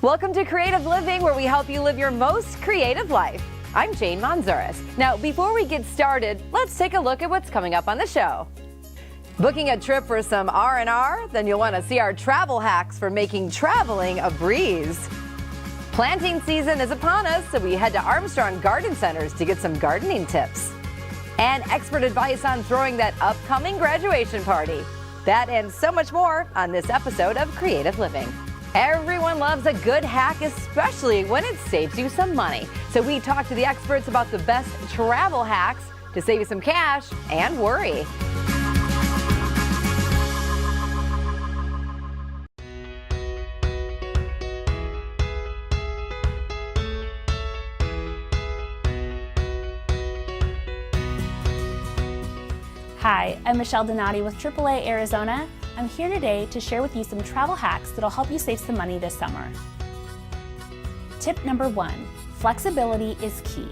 Welcome to Creative Living, where we help you live your most creative life. I'm Jane Manzuris. Now, before we get started, let's take a look at what's coming up on the show. Booking a trip for some R&R? Then you'll want to see our travel hacks for making traveling a breeze. Planting season is upon us, so we head to Armstrong Garden Centers to get some gardening tips. And expert advice on throwing that upcoming graduation party. That and so much more on this episode of Creative Living. Everyone loves a good hack, especially when it saves you some money. So we talk to the experts about the best travel hacks to save you some cash and worry. Hi, I'm Michelle Donati with AAA Arizona. I'm here today to share with you some travel hacks that'll help you save some money this summer. Tip number 1, flexibility is key.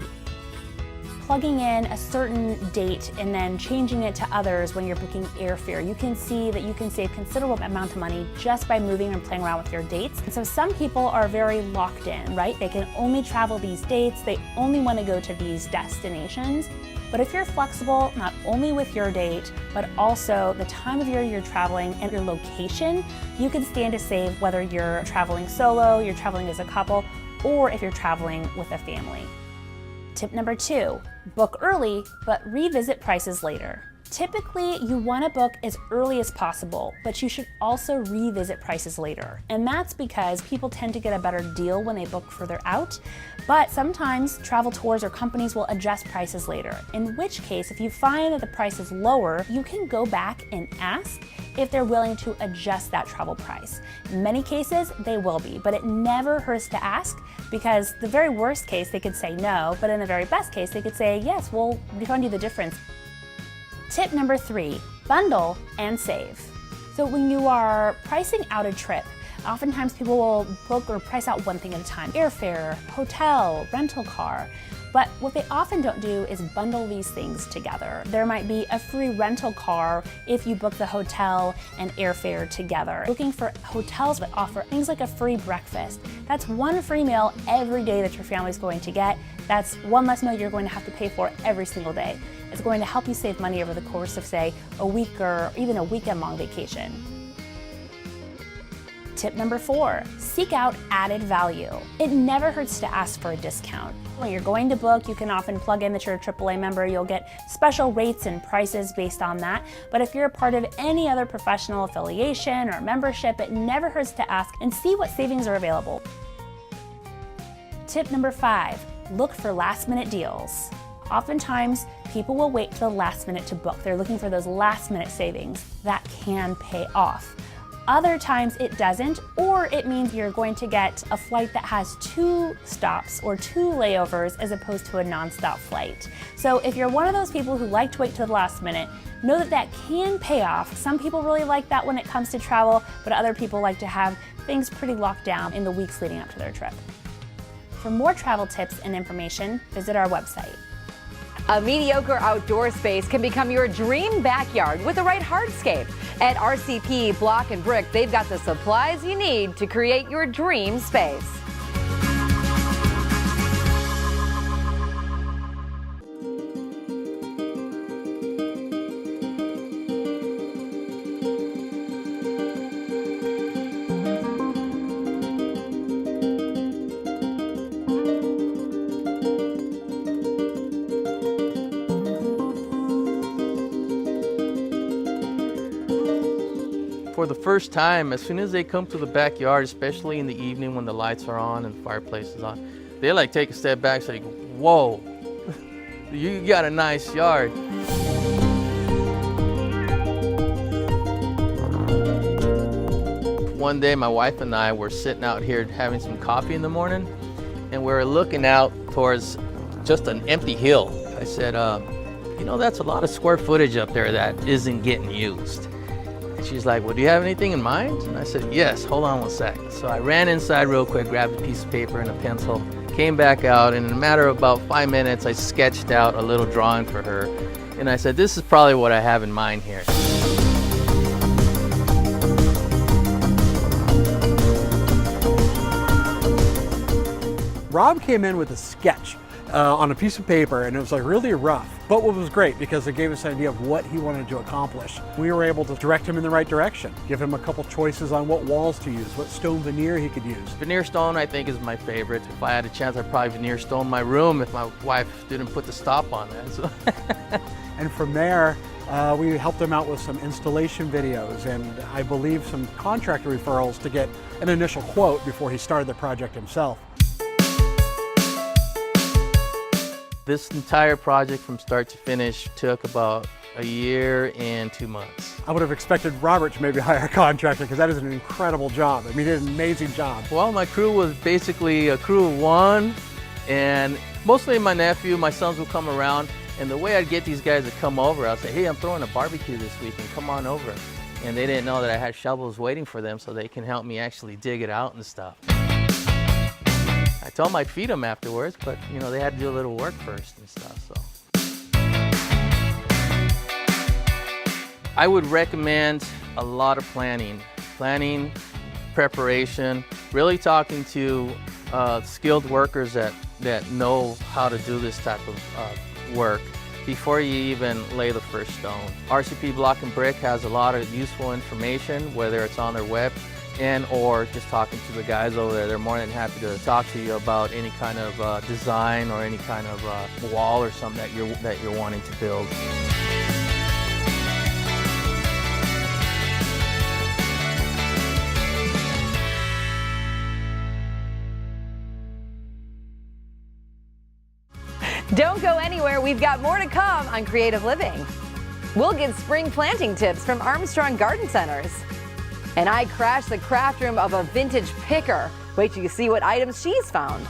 Plugging in a certain date and then changing it to others when you're booking airfare, you can see that you can save considerable amount of money just by moving and playing around with your dates. And so some people are very locked in, right? They can only travel these dates, they only want to go to these destinations. But if you're flexible, not only with your date, but also the time of year you're traveling and your location, you can stand to save whether you're traveling solo, you're traveling as a couple, or if you're traveling with a family. Tip number 2, book early, but revisit prices later. Typically, you want to book as early as possible, but you should also revisit prices later. And that's because people tend to get a better deal when they book further out, but sometimes travel tours or companies will adjust prices later, in which case, if you find that the price is lower, you can go back and ask if they're willing to adjust that travel price. In many cases, they will be, but it never hurts to ask, because the very worst case, they could say no, but in the very best case, they could say, yes, we'll refund you the difference. Tip number 3, bundle and save. So when you are pricing out a trip, oftentimes people will book or price out one thing at a time. Airfare, hotel, rental car. But what they often don't do is bundle these things together. There might be a free rental car if you book the hotel and airfare together. Looking for hotels that offer things like a free breakfast. That's one free meal every day that your family's going to get. That's one less meal you're going to have to pay for every single day. It's going to help you save money over the course of, say, a week or even a weekend-long vacation. Tip number 4, seek out added value. It never hurts to ask for a discount. When you're going to book, you can often plug in that you're a AAA member. You'll get special rates and prices based on that. But if you're a part of any other professional affiliation or membership, it never hurts to ask and see what savings are available. Tip number 5, look for last-minute deals. Oftentimes, people will wait till the last minute to book. They're looking for those last-minute savings. That can pay off. Other times it doesn't, or it means you're going to get a flight that has 2 stops or 2 layovers as opposed to a non-stop flight. So if you're one of those people who like to wait till the last minute, know that that can pay off. Some people really like that when it comes to travel, but other people like to have things pretty locked down in the weeks leading up to their trip. For more travel tips and information, visit our website. A mediocre outdoor space can become your dream backyard with the right hardscape. At RPC Block Brick, they've got the supplies you need to create your dream space. For the first time, as soon as they come to the backyard, especially in the evening when the lights are on and the fireplace is on, they like take a step back, say, whoa, you got a nice yard. One day my wife and I were sitting out here having some coffee in the morning, and we were looking out towards just an empty hill. I said, you know, that's a lot of square footage up there that isn't getting used. She's like, well, do you have anything in mind? And I said, yes, hold on one second. So I ran inside real quick, grabbed a piece of paper and a pencil, came back out, and in a matter of about 5 minutes, I sketched out a little drawing for her. And I said, this is probably what I have in mind here. Rob came in with a sketch on a piece of paper, and it was like really rough. But what was great, because it gave us an idea of what he wanted to accomplish. We were able to direct him in the right direction, give him a couple choices on what walls to use, what stone veneer he could use. Veneer stone, I think, is my favorite. If I had a chance, I'd probably veneer stone my room if my wife didn't put the stop on that. So. And from there, we helped him out with some installation videos and I believe some contractor referrals to get an initial quote before he started the project himself. This entire project from start to finish took about a year and 2 months. I would have expected Robert to maybe hire a contractor because that is an incredible job. I mean, he did an amazing job. Well, my crew was basically a crew of one, and mostly my nephew, my sons would come around, and the way I'd get these guys to come over, I'd say, hey, I'm throwing a barbecue this weekend, come on over. And they didn't know that I had shovels waiting for them so they can help me actually dig it out and stuff. I told them I'd feed them afterwards, but you know, they had to do a little work first and stuff, so. I would recommend a lot of planning, preparation, really talking to skilled workers that know how to do this type of work before you even lay the first stone. RPC Block Brick has a lot of useful information, whether it's on their web or just talking to the guys over there. They're more than happy to talk to you about any kind of design or any kind of wall or something that you're wanting to build. Don't go anywhere, we've got more to come on Creative Living. We'll get spring planting tips from Armstrong Garden Centers. And I crashed the craft room of a vintage picker. Wait till you see what items she's found.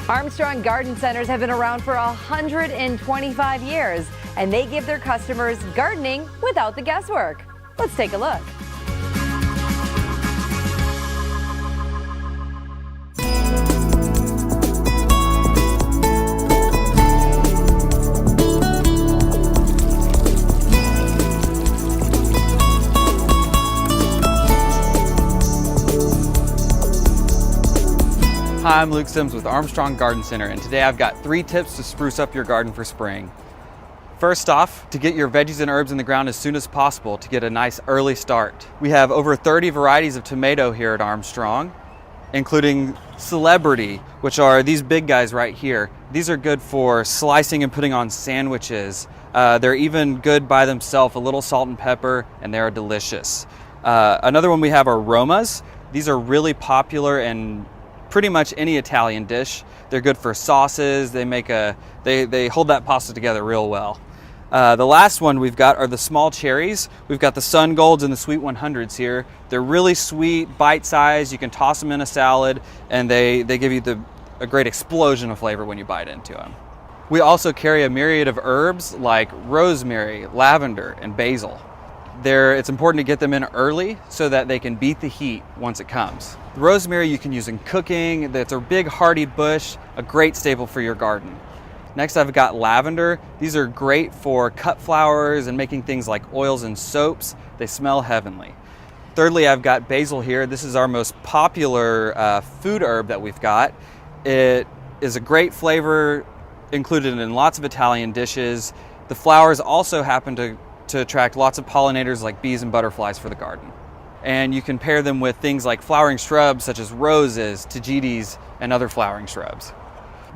Armstrong Garden Centers have been around for 125 years, and they give their customers gardening without the guesswork. Let's take a look. Hi, I'm Luke Sims with Armstrong Garden Center, and today I've got 3 tips to spruce up your garden for spring. First off, to get your veggies and herbs in the ground as soon as possible to get a nice early start. We have over 30 varieties of tomato here at Armstrong, including Celebrity, which are these big guys right here. These are good for slicing and putting on sandwiches. They're even good by themselves, a little salt and pepper, and they're delicious. Another one we have are Romas. These are really popular in pretty much any Italian dish. They're good for sauces. They hold that pasta together real well. The last one we've got are the small cherries. We've got the Sun Golds and the Sweet 100s here. They're really sweet, bite-sized. You can toss them in a salad, and they give you a great explosion of flavor when you bite into them. We also carry a myriad of herbs like rosemary, lavender, and basil. It's important to get them in early so that they can beat the heat once it comes. The rosemary you can use in cooking. That's a big hardy bush, a great staple for your garden. Next I've got lavender. These are great for cut flowers and making things like oils and soaps. They smell heavenly. Thirdly, I've got basil here. This is our most popular food herb that we've got. It is a great flavor, included in lots of Italian dishes. The flowers also happen to attract lots of pollinators like bees and butterflies for the garden. And you can pair them with things like flowering shrubs such as roses, tagetes, and other flowering shrubs.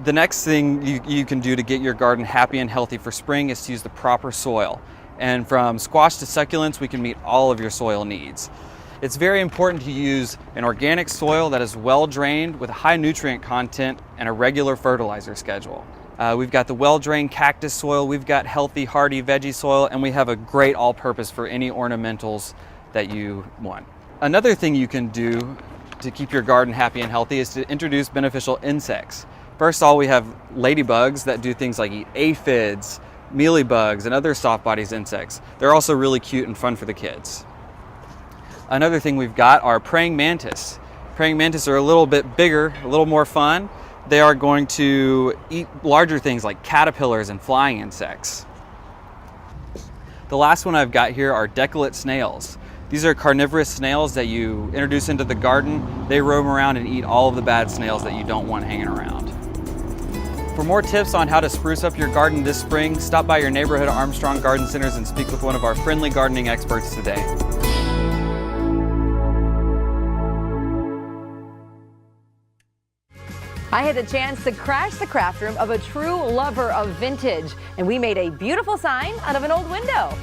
The next thing you can do to get your garden happy and healthy for spring is to use the proper soil. And from squash to succulents, we can meet all of your soil needs. It's very important to use an organic soil that is well drained with a high nutrient content and a regular fertilizer schedule. We've got the well-drained cactus soil, we've got healthy, hardy veggie soil, and we have a great all-purpose for any ornamentals that you want. Another thing you can do to keep your garden happy and healthy is to introduce beneficial insects. First of all, we have ladybugs that do things like eat aphids, mealybugs, and other soft-bodied insects. They're also really cute and fun for the kids. Another thing we've got are praying mantis. Praying mantis are a little bit bigger, a little more fun. They are going to eat larger things like caterpillars and flying insects. The last one I've got here are decolate snails. These are carnivorous snails that you introduce into the garden. They roam around and eat all of the bad snails that you don't want hanging around. For more tips on how to spruce up your garden this spring, stop by your neighborhood Armstrong Garden Centers and speak with one of our friendly gardening experts today. I had the chance to crash the craft room of a true lover of vintage, and we made a beautiful sign out of an old window.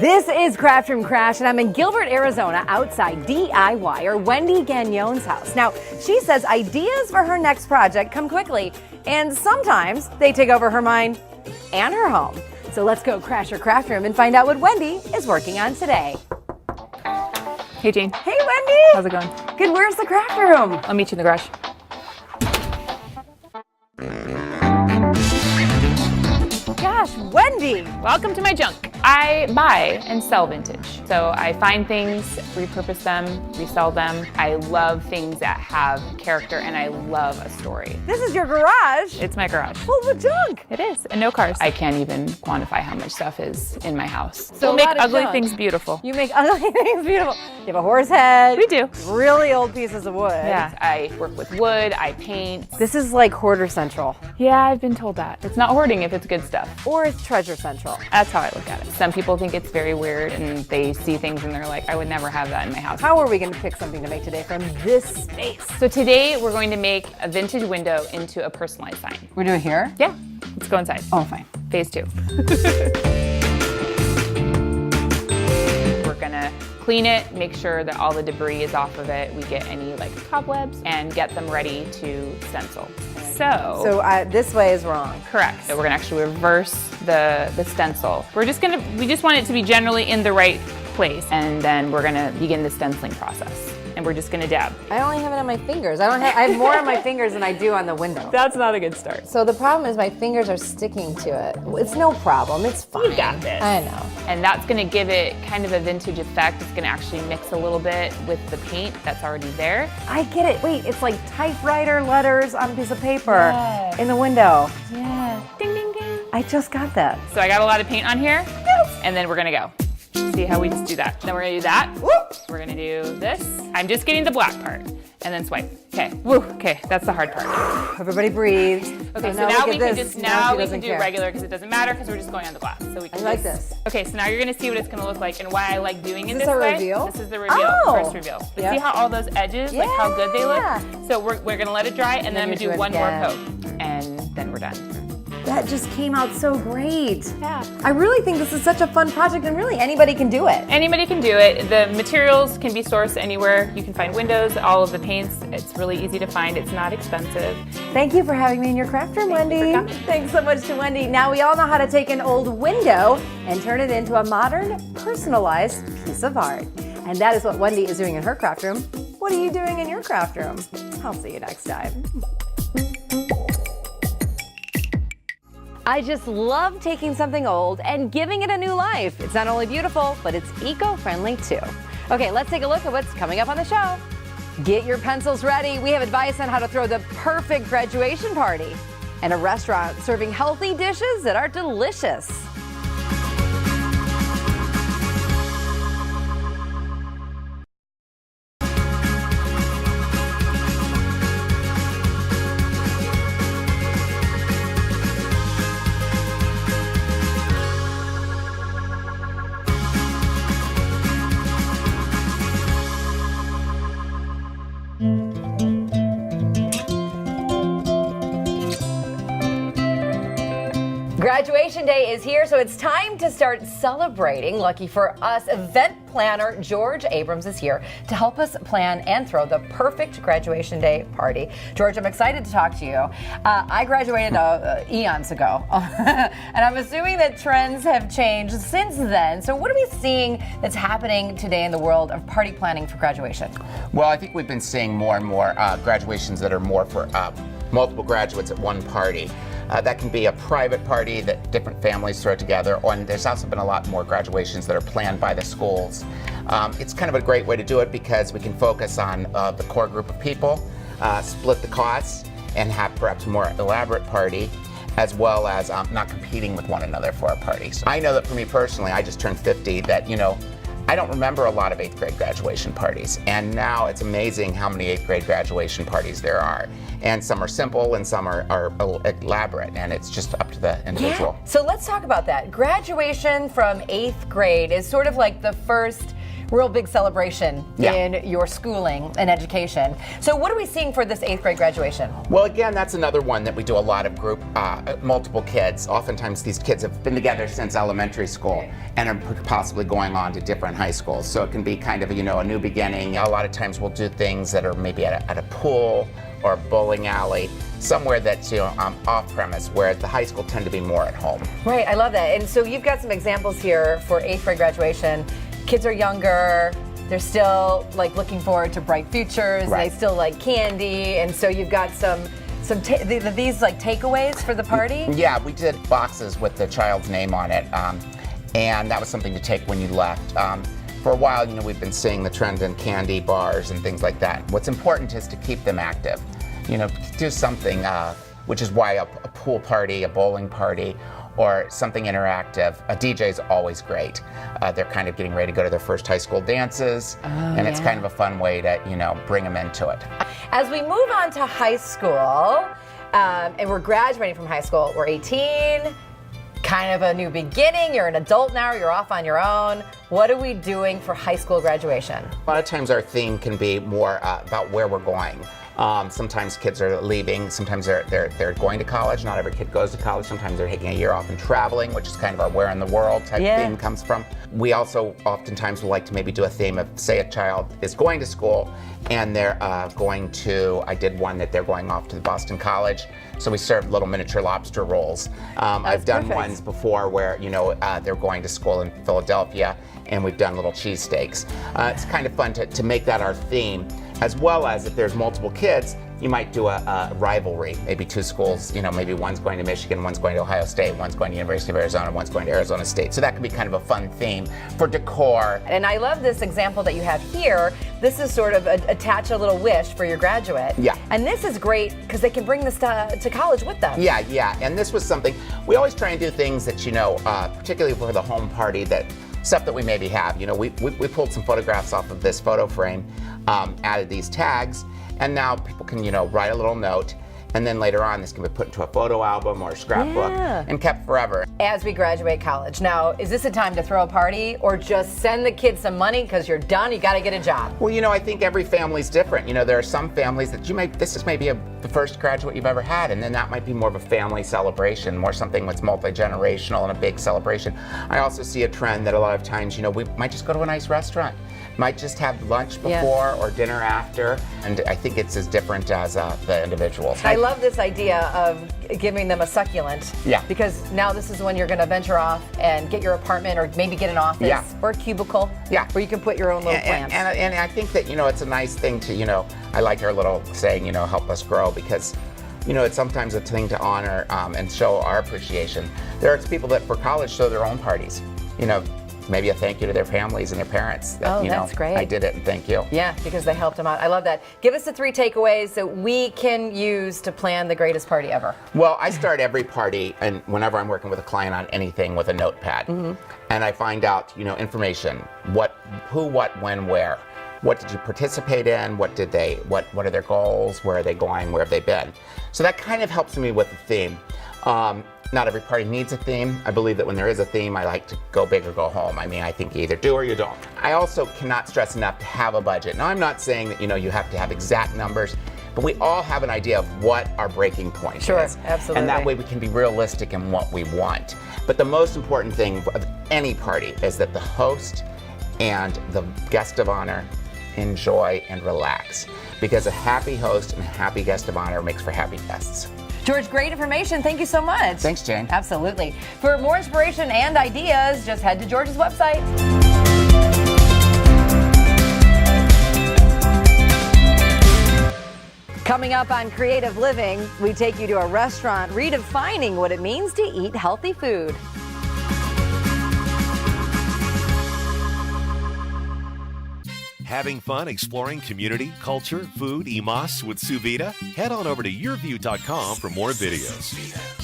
This is Craft Room Crash, and I'm in Gilbert, Arizona, outside DIYer Wendy Gagnon's house. Now, she says ideas for her next project come quickly, and sometimes they take over her mind and her home. So let's go crash her craft room and find out what Wendy is working on today. Hey, Jane. Hey, Wendy! How's it going? Good, where's the craft room? I'll meet you in the garage. Gosh, Wendy! Welcome to my junk. I buy and sell vintage. So I find things, repurpose them, resell them. I love things that have character, and I love a story. This is your garage. It's my garage. Full of junk. It is, and no cars. I can't even quantify how much stuff is in my house. So So a make lot of ugly junk. things beautiful. You make ugly things beautiful. You have a horse head. We do. Really old pieces of wood. Yeah, I work with wood, I paint. This is like Hoarder Central. Yeah, I've been told that. It's not hoarding if it's good stuff. Or it's Treasure Central. That's how I look at it. Some people think it's very weird and they see things and they're like, I would never have that in my house. How are we going to pick something to make today from this space? So today we're going to make a vintage window into a personalized sign. We're doing here? Yeah, let's go inside. Oh, fine. Phase 2. We're gonna clean it, make sure that all the debris is off of it. We get any like cobwebs and get them ready to stencil. So this way is wrong. correct. So we're gonna actually reverse the stencil. We just want it to be generally in the right place, and then we're gonna begin the stenciling process. And we're just gonna dab. I only have it on my fingers. I have more on my fingers than I do on the window. That's not a good start. So the problem is my fingers are sticking to it. It's no problem. It's fine. You got this. I know. And that's gonna give it kind of a vintage effect. It's gonna actually mix a little bit with the paint that's already there. I get it. Wait, it's like typewriter letters on a piece of paper Yes. in the window. Yeah. Ding, ding, ding. I just got that. So I got a lot of paint on here. And then we're gonna go. See how we just do that. Then we're gonna do that. Whoop. We're gonna do this. I'm just getting the black part. And then swipe. Okay. Woo. Okay, that's the hard part. Everybody breathe. Okay, so look now at we can this. just now she we doesn't can do care. regular because it doesn't matter because we're just going on the glass. So we can I like just- this. Okay, so now you're gonna see what it's gonna look like and why I like doing it Is this this a way. reveal? This is the reveal, Oh. first reveal. But Yep. see how all those edges, like how good they Yeah. look? So we're gonna let it dry and then I'm you're gonna do doing one more again. coat. And then we're done. That just came out so great. Yeah. I really think this is such a fun project, and really anybody can do it. Anybody can do it. The materials can be sourced anywhere. You can find windows, all of the paints. It's really easy to find. It's not expensive. Thank you for having me in your craft room, Thank you Wendy. for coming. Thanks so much to Wendy. Now we all know how to take an old window and turn it into a modern, personalized piece of art. And that is what Wendy is doing in her craft room. What are you doing in your craft room? I'll see you next time. I just love taking something old and giving it a new life. It's not only beautiful, but it's eco-friendly too. Okay, let's take a look at what's coming up on the show. Get your pencils ready. We have advice on how to throw the perfect graduation party, and a restaurant serving healthy dishes that are delicious. Graduation day is here, so it's time to start celebrating. Lucky for us, event planner George Abrams is here to help us plan and throw the perfect graduation day party. George, I'm excited to talk to you. I graduated eons ago, and I'm assuming that trends have changed since then. So what are we seeing that's happening today in the world of party planning for graduation? Well, I think we've been seeing more and more graduations that are more for multiple graduates at one party. That can be a private party that different families throw together, and there's also been a lot more graduations that are planned by the schools. It's kind of a great way to do it because we can focus on the core group of people, split the costs, and have perhaps a more elaborate party, as well as not competing with one another for our parties. I know that for me personally, I just turned 50, that, I don't remember a lot of 8th grade graduation parties, and now it's amazing how many 8th grade graduation parties there are. And some are simple and some are elaborate, and it's just up to the individual. Yeah. So let's talk about that. Graduation from 8th grade is sort of like the first real big celebration in your schooling and education. So what are we seeing for this 8th grade graduation? Well, again, that's another one that we do a lot of group, multiple kids. Oftentimes these kids have been together since elementary school and are possibly going on to different high schools. So it can be kind of, a new beginning. A lot of times we'll do things that are maybe at a pool or a bowling alley, somewhere that's off premise, where the high school tend to be more at home. Right, I love that. And so you've got some examples here for 8th grade graduation. Kids are younger, they're still looking forward to bright futures, Right. They still like candy, and so you've got these takeaways for the party? Yeah, we did boxes with the child's name on it, and that was something to take when you left. For a while, we've been seeing the trend in candy bars and things like that. What's important is to keep them active. Do something, which is why a pool party, a bowling party, or something interactive. A DJ is always great. They're kind of getting ready to go to their first high school dances, and it's kind of a fun way to, bring them into it. As we move on to high school, and we're graduating from high school, we're 18, kind of a new beginning, you're an adult now, you're off on your own. What are we doing for high school graduation? A lot of times our theme can be more about where we're going. Sometimes kids are leaving, sometimes they're going to college. Not every kid goes to college. Sometimes they're taking a year off and traveling, which is kind of our where in the world type theme comes from. We also oftentimes would like to maybe do a theme of, say a child is going to school and they're going to, I did one that they're going off to the Boston College. So we served little miniature lobster rolls. I've done ones before where, they're going to school in Philadelphia, and we've done little cheesesteaks. It's kind of fun to make that our theme, as well as if there's multiple kids, you might do a rivalry. Maybe two schools, maybe one's going to Michigan, one's going to Ohio State, one's going to University of Arizona, one's going to Arizona State. So that could be kind of a fun theme for decor. And I love this example that you have here. This is sort of attach a little wish for your graduate. Yeah. And this is great because they can bring this to college with them. Yeah. And this was something, we always try and do things that, particularly for the home party, stuff that we maybe have. We pulled some photographs off of this photo frame, added these tags, and now people can, write a little note, and then later on this can be put into a photo album or a scrapbook and kept forever. As we graduate college, now, is this a time to throw a party or just send the kids some money because you're done, you got to get a job? Well, I think every family's different. There are some families that this is maybe the first graduate you've ever had, and then that might be more of a family celebration, more something that's multi-generational and a big celebration. I also see a trend that a lot of times, we might just go to a nice restaurant, might just have lunch before or dinner after, and I think it's as different as the individuals. I love this idea of giving them a succulent. Yeah. Because now this is when you're going to venture off and get your apartment or maybe get an office or a cubicle where you can put your own little plants. And I think that, it's a nice thing to, I like our little saying, help us grow, because it's sometimes a thing to honor and show our appreciation. There are people that for college show their own parties, maybe a thank you to their families and their parents. That, that's great. I did it and thank you. Yeah, because they helped them out. I love that. Give us the 3 takeaways that we can use to plan the greatest party ever. Well, I start every party, and whenever I'm working with a client on anything, with a notepad. And I find out, information, who, what, when, where. What did you participate in? What are their goals? Where are they going? Where have they been? So that kind of helps me with the theme. Not every party needs a theme. I believe that when there is a theme, I like to go big or go home. I think you either do or you don't. I also cannot stress enough to have a budget. Now, I'm not saying that, you have to have exact numbers, but we all have an idea of what our breaking point is. Sure, absolutely. And that way we can be realistic in what we want. But the most important thing of any party is that the host and the guest of honor enjoy and relax, because a happy host and a happy guest of honor makes for happy guests. George, great information. Thank you so much. Thanks, Jane. Absolutely. For more inspiration and ideas, just head to George's website. Coming up on Creative Living, we take you to a restaurant redefining what it means to eat healthy food. Having fun exploring community, culture, food, y más with Su Vida? Head on over to Yurview.com for more videos.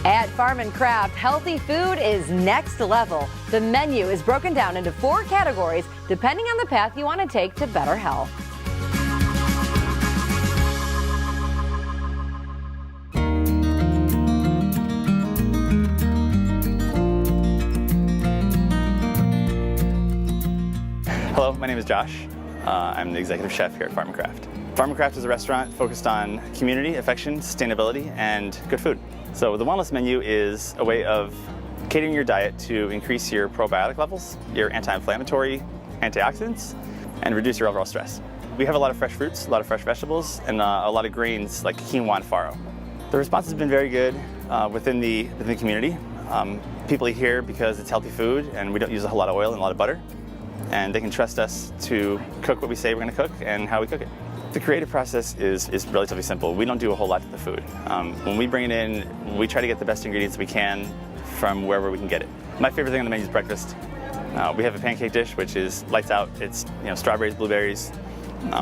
At Farm and Craft, healthy food is next level. The menu is broken down into 4 categories depending on the path you want to take to better health. Hello, my name is Josh. I'm the executive chef here at Farm and Craft. Farm and Craft is a restaurant focused on community, affection, sustainability, and good food. So the wellness menu is a way of catering your diet to increase your probiotic levels, your anti-inflammatory, antioxidants, and reduce your overall stress. We have a lot of fresh fruits, a lot of fresh vegetables, and a lot of grains like quinoa and farro. The response has been very good within the community. People eat here because it's healthy food and we don't use a whole lot of oil and a lot of butter. And they can trust us to cook what we say we're going to cook and how we cook it. The creative process is relatively simple. We don't do a whole lot to the food. When we bring it in, we try to get the best ingredients we can from wherever we can get it. My favorite thing on the menu is breakfast. We have a pancake dish which is lights out. It's strawberries, blueberries.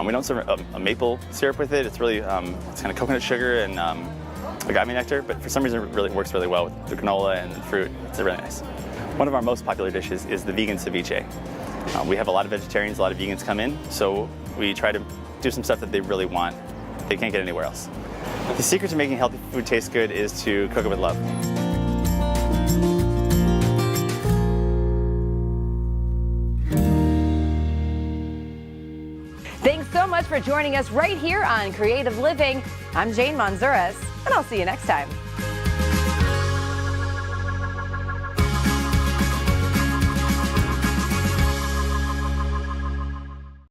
We don't serve a maple syrup with it. It's really it's kind of coconut sugar and agave nectar, but for some reason it really works really well with the granola and the fruit. It's really nice. One of our most popular dishes is the vegan ceviche. We have a lot of vegetarians, a lot of vegans come in, so we try to do some stuff that they really want. They can't get anywhere else. The secret to making healthy food taste good is to cook it with love. Thanks so much for joining us right here on Creative Living. I'm Jane Manzuras, and I'll see you next time.